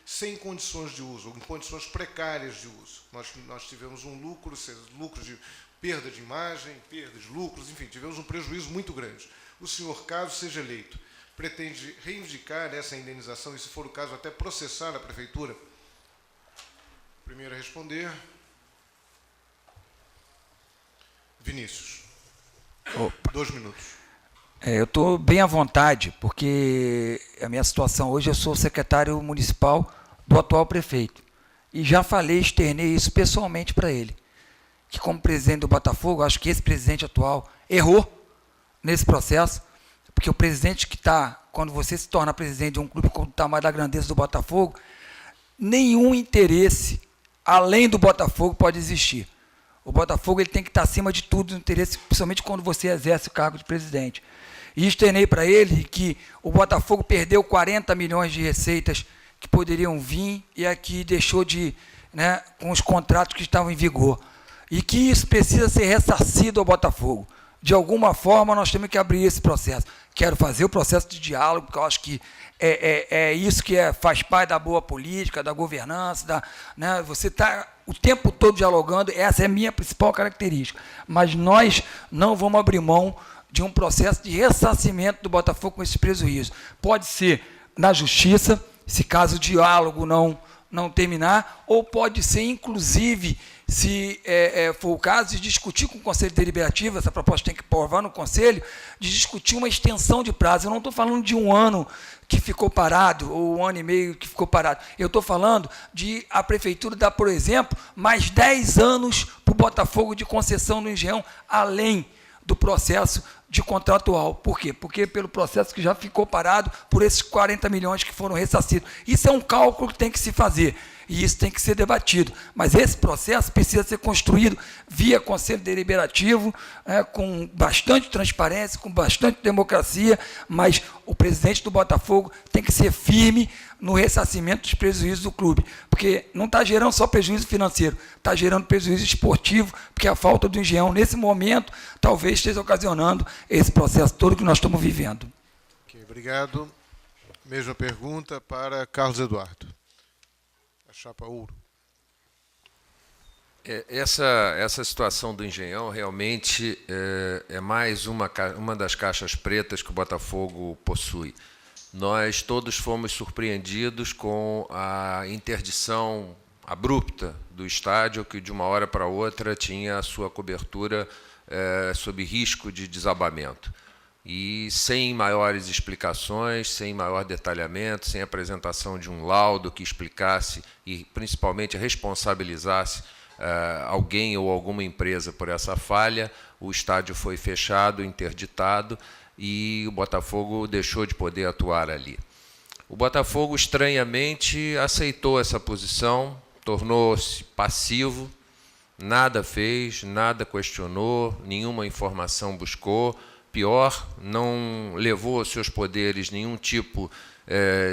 sem condições de uso, ou em condições precárias de uso. Nós tivemos um lucro de perda de imagem, perda de lucros, enfim, tivemos um prejuízo muito grande. O senhor, caso seja eleito, pretende reivindicar essa indenização e, se for o caso, até processar a Prefeitura? Primeiro a responder. Vinícius. 2 minutos. Eu estou bem à vontade, porque a minha situação hoje, eu sou secretário municipal do atual prefeito. E já falei, externei isso pessoalmente para ele, que como presidente do Botafogo, acho que esse presidente atual errou nesse processo, porque o presidente que está, quando você se torna presidente de um clube com o tamanho da grandeza do Botafogo, nenhum interesse além do Botafogo pode existir. O Botafogo ele tem que estar acima de tudo, no interesse, principalmente quando você exerce o cargo de presidente. E externei para ele que o Botafogo perdeu 40 milhões de receitas que poderiam vir e aqui deixou de, né, com os contratos que estavam em vigor. E que isso precisa ser ressarcido ao Botafogo. De alguma forma, nós temos que abrir esse processo. Quero fazer o processo de diálogo, porque eu acho que é isso que faz parte da boa política, da governança, né, você está o tempo todo dialogando, essa é a minha principal característica. Mas nós não vamos abrir mão de um processo de ressarcimento do Botafogo com esses prejuízos. Pode ser na justiça, se caso o diálogo não terminar, ou pode ser, inclusive, se for o caso, de discutir com o Conselho Deliberativo, essa proposta tem que provar no Conselho, de discutir uma extensão de prazo. Eu não estou falando de um ano que ficou parado, ou 1 ano e meio que ficou parado. Eu estou falando de a Prefeitura dar, por exemplo, mais 10 anos para o Botafogo de concessão no Engenhão, além do processo de contratual. Por quê? Porque pelo processo que já ficou parado por esses 40 milhões que foram ressarcidos. Isso é um cálculo que tem que se fazer e isso tem que ser debatido. Mas esse processo precisa ser construído via Conselho Deliberativo, com bastante transparência, com bastante democracia, mas o presidente do Botafogo tem que ser firme no ressarcimento dos prejuízos do clube, porque não está gerando só prejuízo financeiro, está gerando prejuízo esportivo, porque a falta do Engenhão, nesse momento, talvez esteja ocasionando esse processo todo que nós estamos vivendo. Ok, obrigado. Mesma pergunta para Carlos Eduardo. A chapa ouro. Essa situação do Engenhão realmente é mais uma das caixas pretas que o Botafogo possui. Nós todos fomos surpreendidos com a interdição abrupta do estádio, que de uma hora para outra tinha a sua cobertura sob risco de desabamento. E sem maiores explicações, sem maior detalhamento, sem apresentação de um laudo que explicasse e principalmente responsabilizasse alguém ou alguma empresa por essa falha, o estádio foi fechado, interditado, e o Botafogo deixou de poder atuar ali. O Botafogo, estranhamente, aceitou essa posição, tornou-se passivo, nada fez, nada questionou, nenhuma informação buscou, pior, não levou aos seus poderes nenhum tipo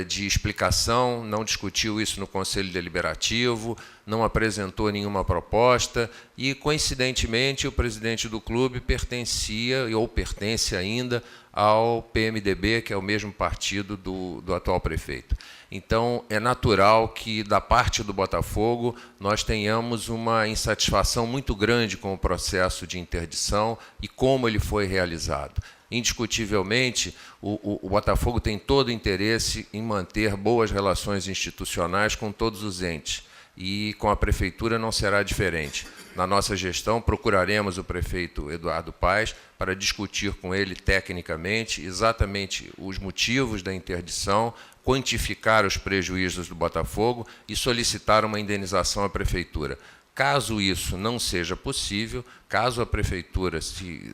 de explicação, não discutiu isso no Conselho Deliberativo, não apresentou nenhuma proposta e, coincidentemente, o presidente do clube pertencia, ou pertence ainda, ao PMDB, que é o mesmo partido do atual prefeito. Então, é natural que, da parte do Botafogo, nós tenhamos uma insatisfação muito grande com o processo de interdição e como ele foi realizado. Indiscutivelmente, o Botafogo tem todo o interesse em manter boas relações institucionais com todos os entes, e com a Prefeitura não será diferente. Na nossa gestão, procuraremos o prefeito Eduardo Paes para discutir com ele tecnicamente exatamente os motivos da interdição, quantificar os prejuízos do Botafogo e solicitar uma indenização à Prefeitura. Caso isso não seja possível, caso a Prefeitura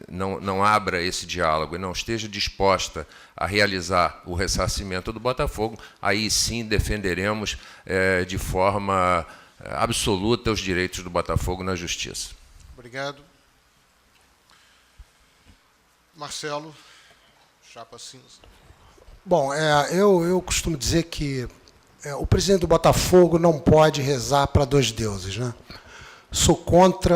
não abra esse diálogo e não esteja disposta a realizar o ressarcimento do Botafogo, aí sim defenderemos de forma absoluta os direitos do Botafogo na Justiça. Obrigado. Marcelo, chapa cinza. Bom, eu costumo dizer que o presidente do Botafogo não pode rezar para 2 deuses, né?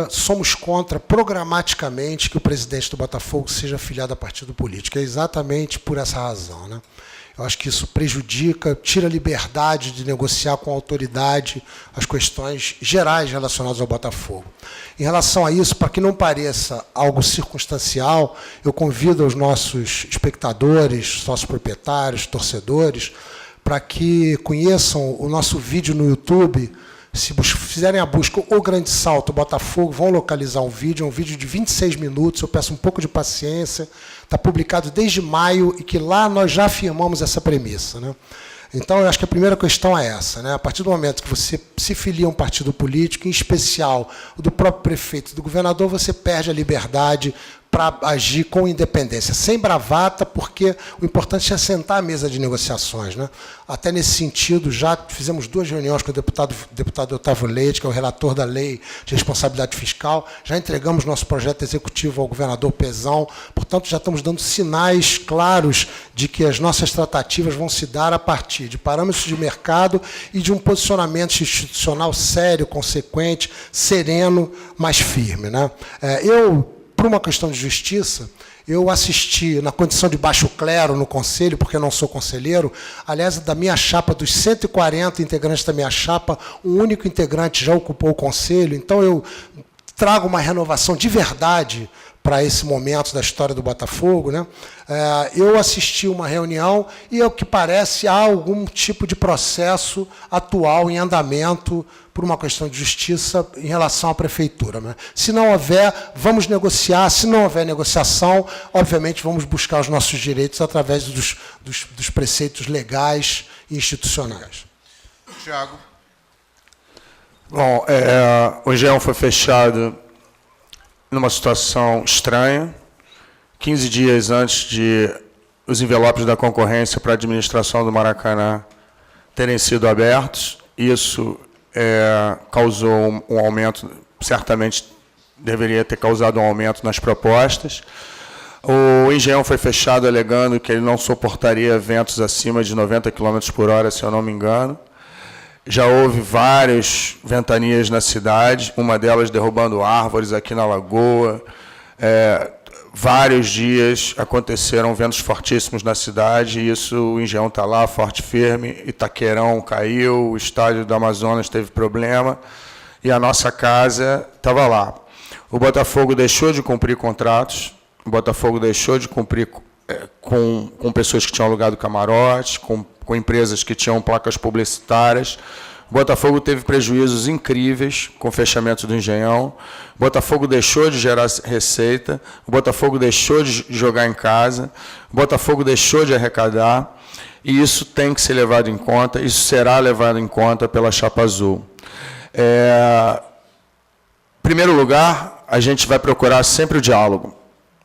Somos contra programaticamente que o presidente do Botafogo seja afiliado a partido político. É exatamente por essa razão, né? Eu acho que isso prejudica, tira a liberdade de negociar com a autoridade as questões gerais relacionadas ao Botafogo. Em relação a isso, para que não pareça algo circunstancial, eu convido os nossos espectadores, sócios proprietários, torcedores, para que conheçam o nosso vídeo no YouTube. Se fizerem a busca O Grande Salto Botafogo, vão localizar um vídeo de 26 minutos, eu peço um pouco de paciência, está publicado desde maio, e que lá nós já afirmamos essa premissa, né? Então, eu acho que a primeira questão é essa, né? A partir do momento que você se filia a um partido político, em especial o do próprio prefeito e do governador, você perde a liberdade para agir com independência, sem bravata, porque o importante é sentar à mesa de negociações, né? Até nesse sentido, já fizemos 2 reuniões com o deputado Otávio Leite, que é o relator da Lei de Responsabilidade Fiscal, já entregamos nosso projeto executivo ao governador Pezão, portanto, já estamos dando sinais claros de que as nossas tratativas vão se dar a partir de parâmetros de mercado e de um posicionamento institucional sério, consequente, sereno, mais firme, né? Por uma questão de justiça, eu assisti na condição de baixo clero no conselho, porque eu não sou conselheiro. Aliás, da minha chapa, dos 140 integrantes da minha chapa, um único integrante já ocupou o conselho. Então, eu trago uma renovação de verdade para esse momento da história do Botafogo, né? Eu assisti uma reunião e, ao que parece, há algum tipo de processo atual em andamento por uma questão de justiça em relação à prefeitura, né? Se não houver, vamos negociar. Se não houver negociação, obviamente, vamos buscar os nossos direitos através dos preceitos legais e institucionais. Tiago. Bom, o Engenhão foi fechado numa situação estranha, 15 dias antes de os envelopes da concorrência para a administração do Maracanã terem sido abertos. Isso causou um aumento, certamente deveria ter causado um aumento nas propostas. O Engenhão foi fechado alegando que ele não suportaria ventos acima de 90 km por hora, se eu não me engano. Já houve várias ventanias na cidade, uma delas derrubando árvores aqui na Lagoa. Vários dias aconteceram ventos fortíssimos na cidade, e isso, o Engenhão está lá, forte e firme. Itaquerão caiu, o estádio do Amazonas teve problema, e a nossa casa estava lá. O Botafogo deixou de cumprir contratos, o Botafogo deixou de cumprir com pessoas que tinham alugado camarotes, com empresas que tinham placas publicitárias. O Botafogo teve prejuízos incríveis com o fechamento do Engenhão. O Botafogo deixou de gerar receita. O Botafogo deixou de jogar em casa. O Botafogo deixou de arrecadar. E isso tem que ser levado em conta. Isso será levado em conta pela Chapa Azul. Em primeiro lugar, a gente vai procurar sempre o diálogo.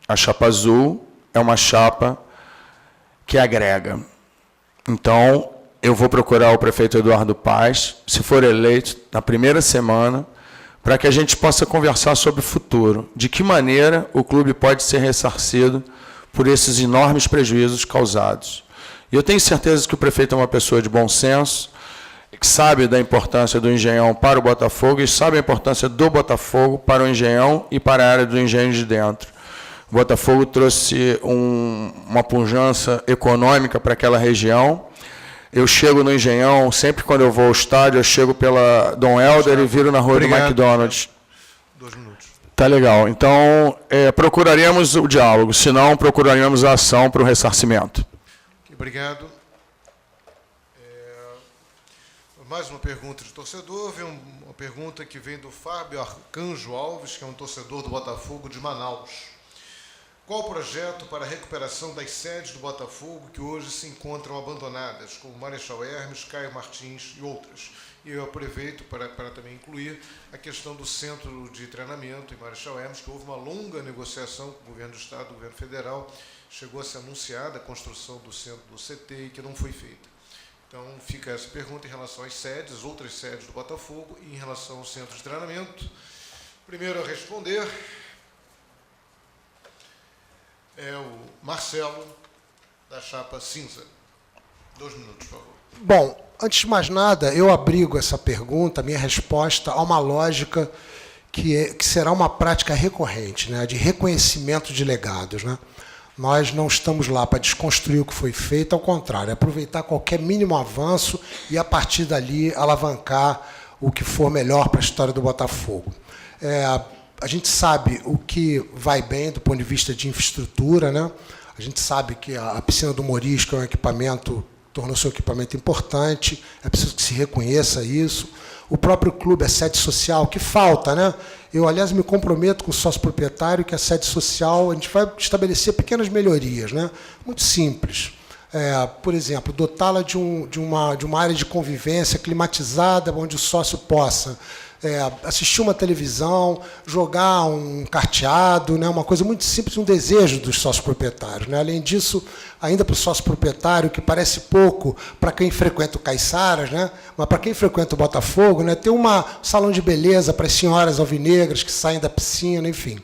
A Chapa Azul é uma chapa que agrega. Então, eu vou procurar o prefeito Eduardo Paes, se for eleito, na primeira semana, para que a gente possa conversar sobre o futuro. De que maneira o clube pode ser ressarcido por esses enormes prejuízos causados. E eu tenho certeza que o prefeito é uma pessoa de bom senso, que sabe da importância do Engenhão para o Botafogo e sabe a importância do Botafogo para o Engenhão e para a área do Engenho de Dentro. O Botafogo trouxe uma pujança econômica para aquela região. Eu chego no Engenhão, sempre quando eu vou ao estádio, eu chego pela Dom Helder e viro na rua do McDonald's. 2 minutos. Tá legal. Então, procuraremos o diálogo, senão procuraremos a ação para o ressarcimento. Obrigado. Mais uma pergunta de torcedor. Vem uma pergunta que vem do Fábio Arcanjo Alves, que é um torcedor do Botafogo de Manaus. Qual o projeto para a recuperação das sedes do Botafogo que hoje se encontram abandonadas, como Marechal Hermes, Caio Martins e outras? E eu aproveito para também incluir a questão do centro de treinamento em Marechal Hermes, que houve uma longa negociação com o governo do Estado, o governo federal, chegou a ser anunciada a construção do centro do CT e que não foi feita. Então, fica essa pergunta em relação às sedes, outras sedes do Botafogo, e em relação ao centro de treinamento. Primeiro a responder é o Marcelo, da chapa cinza. 2 minutos, por favor. Bom, antes de mais nada, eu abrigo essa pergunta, minha resposta, a uma lógica que será uma prática recorrente, né, de reconhecimento de legados, né? Nós não estamos lá para desconstruir o que foi feito, ao contrário, é aproveitar qualquer mínimo avanço e, a partir dali, alavancar o que for melhor para a história do Botafogo. A gente sabe o que vai bem do ponto de vista de infraestrutura, né? A gente sabe que a piscina do Morisco é um equipamento, tornou-se um equipamento importante, é preciso que se reconheça isso. O próprio clube, a sede social, que falta, né? Eu, aliás, me comprometo com o sócio proprietário que a sede social, a gente vai estabelecer pequenas melhorias, né? Muito simples. Por exemplo, dotá-la de uma área de convivência climatizada, onde o sócio possa assistir uma televisão, jogar um carteado, né? Uma coisa muito simples, um desejo dos sócios proprietários, né? Além disso, ainda para o sócio proprietário, que parece pouco para quem frequenta o Caiçaras, né? Mas para quem frequenta o Botafogo, né? Ter um salão de beleza para as senhoras alvinegras que saem da piscina, enfim.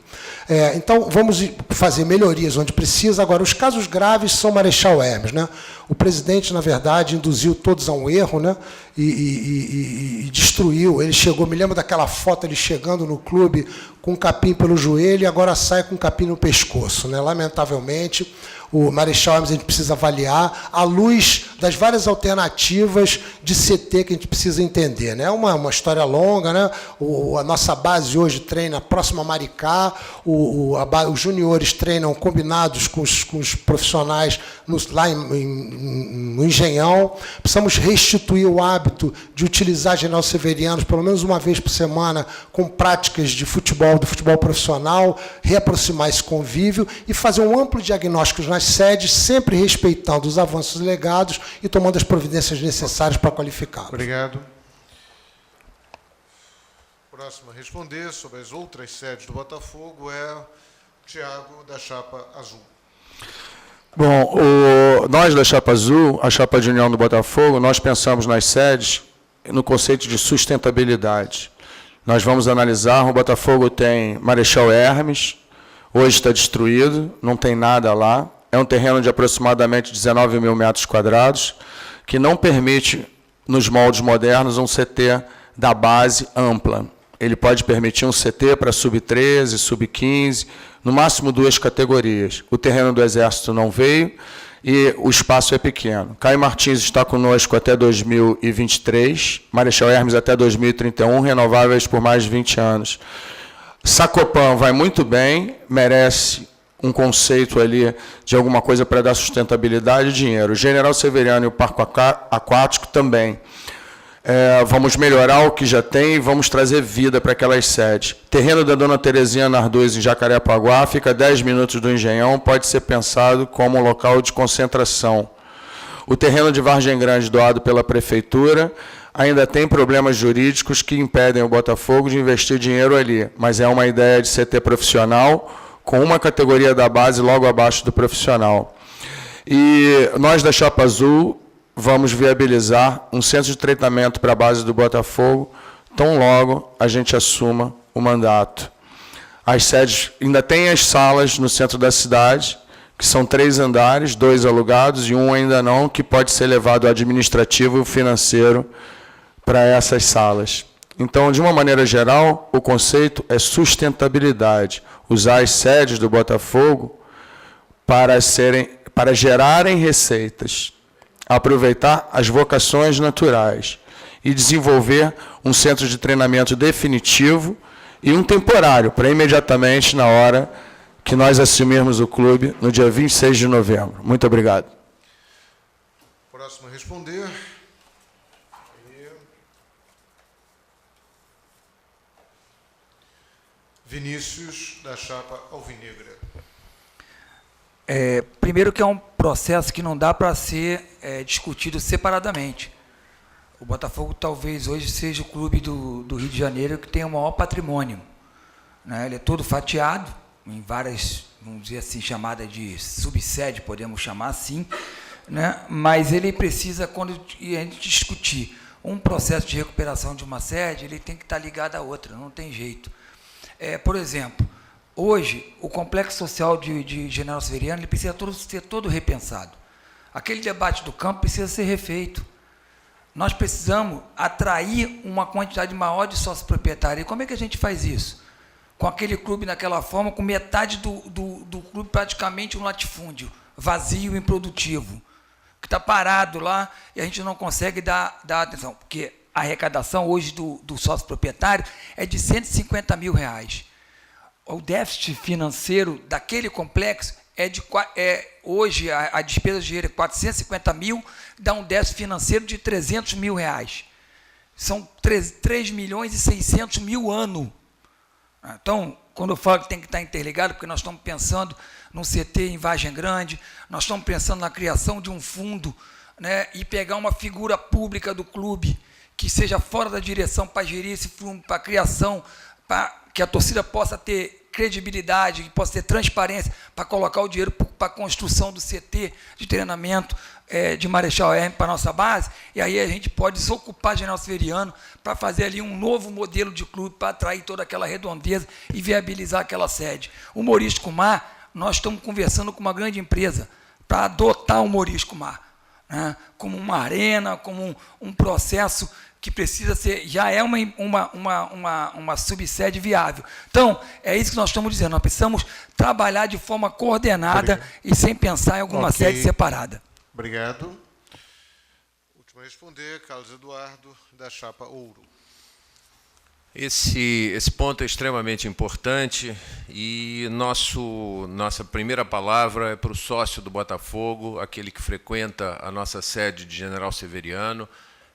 Então, vamos fazer melhorias onde precisa. Agora, os casos graves são Marechal Hermes, né? O presidente, na verdade, induziu todos a um erro, né? E destruiu. Ele chegou, me lembro daquela foto, ele chegando no clube com um capim pelo joelho e agora sai com um capim no pescoço, né? Lamentavelmente, o Marechal Hermes a gente precisa avaliar à luz das várias alternativas de CT que a gente precisa entender, né? É uma história longa, né? A nossa base hoje treina próximo a Maricá, os juniores treinam combinados com os profissionais lá no Engenhão. Precisamos restituir o hábito de utilizar General Severianos pelo menos uma vez por semana com práticas de futebol, do futebol profissional, reaproximar esse convívio e fazer um amplo diagnóstico nas sedes, sempre respeitando os avanços legados e tomando as providências necessárias para qualificá-los. Obrigado. Próximo a responder sobre as outras sedes do Botafogo é o Tiago, da Chapa Azul. Bom, nós da Chapa Azul, a Chapa de União do Botafogo, nós pensamos nas sedes no conceito de sustentabilidade. Nós vamos analisar, o Botafogo tem Marechal Hermes, hoje está destruído, não tem nada lá. É um terreno de aproximadamente 19 mil metros quadrados, que não permite, nos moldes modernos, um CT da base ampla. Ele pode permitir um CT para sub-13, sub-15, no máximo 2 categorias. O terreno do Exército não veio e o espaço é pequeno. Caio Martins está conosco até 2023, Marechal Hermes até 2031, renováveis por mais de 20 anos. Sacopan vai muito bem, merece um conceito ali de alguma coisa para dar sustentabilidade e dinheiro. O General Severiano e o Parque Aquático também. Vamos melhorar o que já tem e vamos trazer vida para aquelas sedes. Terreno da Dona Terezinha Narduz, em Jacarepaguá, fica a 10 minutos do Engenhão, pode ser pensado como um local de concentração. O terreno de Vargem Grande, doado pela Prefeitura, ainda tem problemas jurídicos que impedem o Botafogo de investir dinheiro ali, mas é uma ideia de CT profissional, com uma categoria da base logo abaixo do profissional. E nós da Chapa Azul vamos viabilizar um centro de tratamento para a base do Botafogo, tão logo a gente assuma o mandato. As sedes, ainda tem as salas no centro da cidade, que são 3 andares, 2 alugados e um ainda não, que pode ser levado administrativo e financeiro para essas salas. Então, de uma maneira geral, o conceito é sustentabilidade. Usar as sedes do Botafogo para gerarem receitas, aproveitar as vocações naturais e desenvolver um centro de treinamento definitivo e um temporário, para imediatamente na hora que nós assumirmos o clube, no dia 26 de novembro. Muito obrigado. Próximo a responder. Vinícius, da Chapa Alvinegra. Primeiro que é um processo que não dá para ser discutido separadamente. O Botafogo talvez hoje seja o clube do Rio de Janeiro que tem o maior patrimônio, né? Ele é todo fatiado, em várias, vamos dizer assim, chamada de subsede, podemos chamar assim, né? Mas ele precisa, quando a gente discutir um processo de recuperação de uma sede, ele tem que estar ligado à outra, não tem jeito. Por exemplo, hoje, o complexo social de General Severiano ele precisa ser todo repensado. Aquele debate do campo precisa ser refeito. Nós precisamos atrair uma quantidade maior de sócios proprietários. E como é que a gente faz isso? com aquele clube naquela forma, com metade do clube praticamente um latifúndio, vazio e improdutivo, que está parado lá e a gente não consegue dar atenção, porque a arrecadação hoje do sócio proprietário é de R$150 mil. O déficit financeiro daquele complexo hoje a despesa de dinheiro é 450 mil, dá um déficit financeiro de R$300 mil. São 3 milhões e 600 mil ano. Então, quando eu falo que tem que estar interligado, porque nós estamos pensando num CT em Vargem Grande, nós estamos pensando na criação de um fundo, né, e pegar uma figura pública do clube que seja fora da direção para gerir esse fundo, para a criação, para que a torcida possa ter credibilidade, que possa ter transparência, para colocar o dinheiro para a construção do CT de treinamento de Marechal Hermes para a nossa base, e aí a gente pode desocupar General Severiano para fazer ali um novo modelo de clube, para atrair toda aquela redondeza e viabilizar aquela sede. O Morisco Mar, nós estamos conversando com uma grande empresa para adotar o Morisco Mar, né, como uma arena, como um processo que precisa ser, já é uma subsede viável. Então, é isso que nós estamos dizendo, nós precisamos trabalhar de forma coordenada e sem pensar em alguma sede separada. Obrigado. Último a responder, Carlos Eduardo, da Chapa Ouro. Esse ponto é extremamente importante e nossa primeira palavra é para o sócio do Botafogo, aquele que frequenta a nossa sede de General Severiano,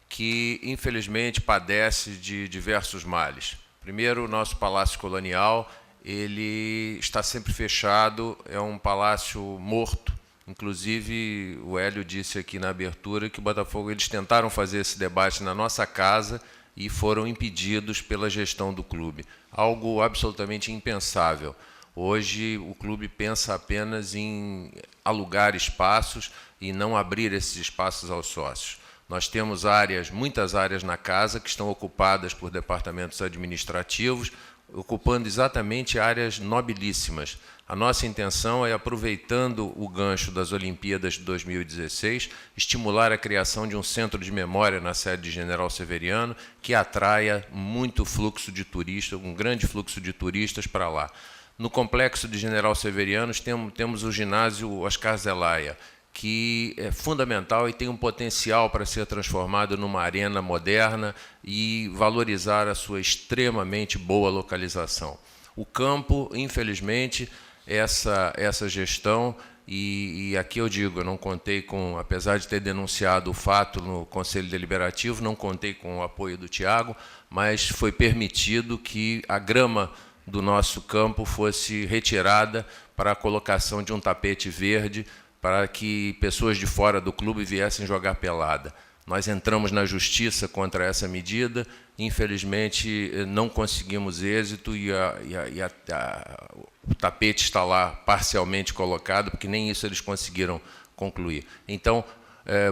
que, infelizmente, padece de diversos males. Primeiro, o nosso Palácio Colonial, ele está sempre fechado, é um palácio morto. Inclusive, o Hélio disse aqui na abertura que o Botafogo, eles tentaram fazer esse debate na nossa casa e foram impedidos pela gestão do clube. Algo absolutamente impensável. Hoje, o clube pensa apenas em alugar espaços e não abrir esses espaços aos sócios. Nós temos muitas áreas na casa que estão ocupadas por departamentos administrativos, ocupando exatamente áreas nobilíssimas. A nossa intenção é, aproveitando o gancho das Olimpíadas de 2016, estimular a criação de um centro de memória na sede de General Severiano, que atraia muito fluxo de turistas, um grande fluxo de turistas para lá. No complexo de General Severiano temos o ginásio Oscar Zelaya, que é fundamental e tem um potencial para ser transformado numa arena moderna e valorizar a sua extremamente boa localização. O campo, infelizmente, essa gestão, e aqui eu digo, eu não contei com, apesar de ter denunciado o fato no Conselho Deliberativo, não contei com o apoio do Tiago, mas foi permitido que a grama do nosso campo fosse retirada para a colocação de um tapete verde, para que pessoas de fora do clube viessem jogar pelada. Nós entramos na justiça contra essa medida, infelizmente não conseguimos êxito e o tapete está lá parcialmente colocado, porque nem isso eles conseguiram concluir. Então,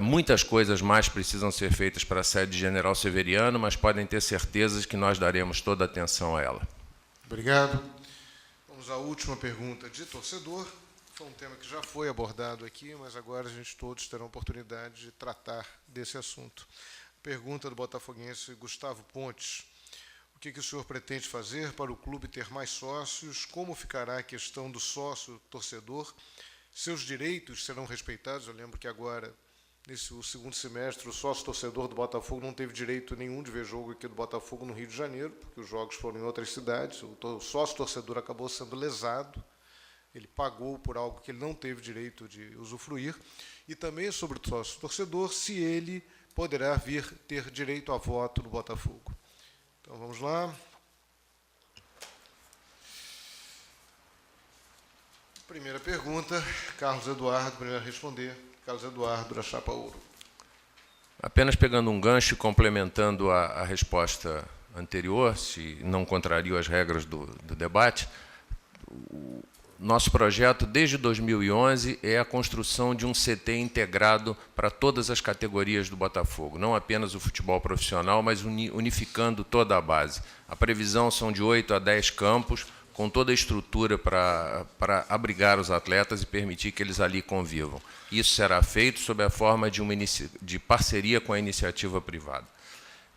muitas coisas mais precisam ser feitas para a sede de General Severiano, mas podem ter certeza que nós daremos toda a atenção a ela. Obrigado. Vamos à última pergunta de torcedor. Foi um tema que já foi abordado aqui, mas agora a gente todos terão oportunidade de tratar desse assunto. Pergunta do botafoguense Gustavo Pontes. O que o senhor pretende fazer para o clube ter mais sócios? Como ficará a questão do sócio-torcedor? Seus direitos serão respeitados? Eu lembro que agora, nesse segundo semestre, o sócio-torcedor do Botafogo não teve direito nenhum de ver jogo aqui do Botafogo no Rio de Janeiro, porque os jogos foram em outras cidades. O sócio-torcedor acabou sendo lesado. Ele pagou por algo que ele não teve direito de usufruir. E também sobre o sócio-torcedor, se ele poderá vir ter direito a voto no Botafogo. Então, vamos lá. Primeira pergunta, Carlos Eduardo, primeiro a responder. Carlos Eduardo, da Chapa Ouro. Apenas pegando um gancho e complementando a resposta anterior, se não contrario as regras do debate, nosso projeto, desde 2011, é a construção de um CT integrado para todas as categorias do Botafogo, não apenas o futebol profissional, mas unificando toda a base. A previsão são de 8 a 10 campos, com toda a estrutura para abrigar os atletas e permitir que eles ali convivam. Isso será feito sob a forma de parceria com a iniciativa privada.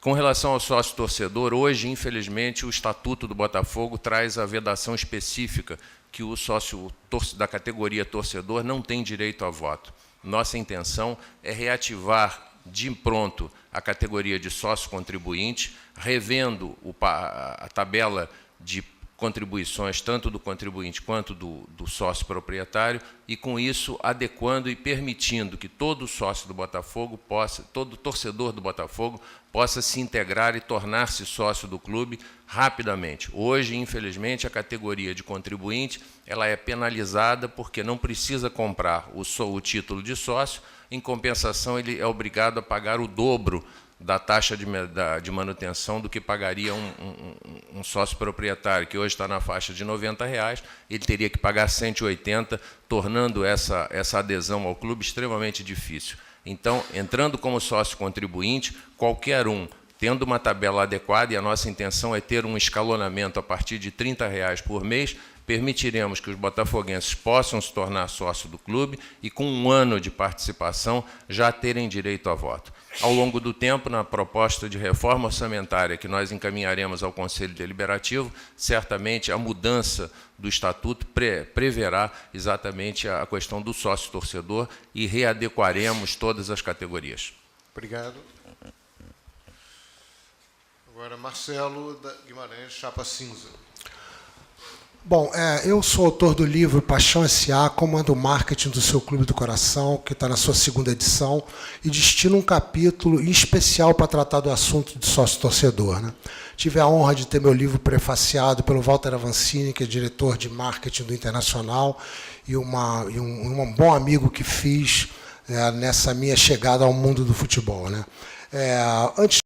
Com relação ao sócio-torcedor, hoje, infelizmente, o Estatuto do Botafogo traz a vedação específica que o sócio da categoria torcedor não tem direito a voto. Nossa intenção é reativar de pronto a categoria de sócio-contribuinte, revendo a tabela de contribuições, tanto do contribuinte quanto do sócio proprietário, e, com isso, adequando e permitindo que todo sócio do Botafogo todo torcedor do Botafogo possa se integrar e tornar-se sócio do clube rapidamente. Hoje, infelizmente, a categoria de contribuinte ela é penalizada porque não precisa comprar o título de sócio, em compensação, ele é obrigado a pagar o dobro da taxa de manutenção do que pagaria um sócio proprietário, que hoje está na faixa de R$ 90, ele teria que pagar R$ 180, tornando essa adesão ao clube extremamente difícil. Então, entrando como sócio contribuinte, qualquer um, tendo uma tabela adequada, e a nossa intenção é ter um escalonamento a partir de R$ 30 por mês, permitiremos que os botafoguenses possam se tornar sócio do clube e, com 1 ano de participação, já terem direito a voto. Ao longo do tempo, na proposta de reforma orçamentária que nós encaminharemos ao Conselho Deliberativo, certamente a mudança do Estatuto preverá exatamente a questão do sócio-torcedor e readequaremos todas as categorias. Obrigado. Agora, Marcelo Guimarães, chapa cinza. Bom, eu sou autor do livro Paixão S.A., Comando o Marketing do Seu Clube do Coração, que está na sua 2ª edição, e destino um capítulo em especial para tratar do assunto de sócio-torcedor, né? Tive a honra de ter meu livro prefaciado pelo Walter Avancini, que é diretor de marketing do Internacional, e um bom amigo que fiz nessa minha chegada ao mundo do futebol, né? Antes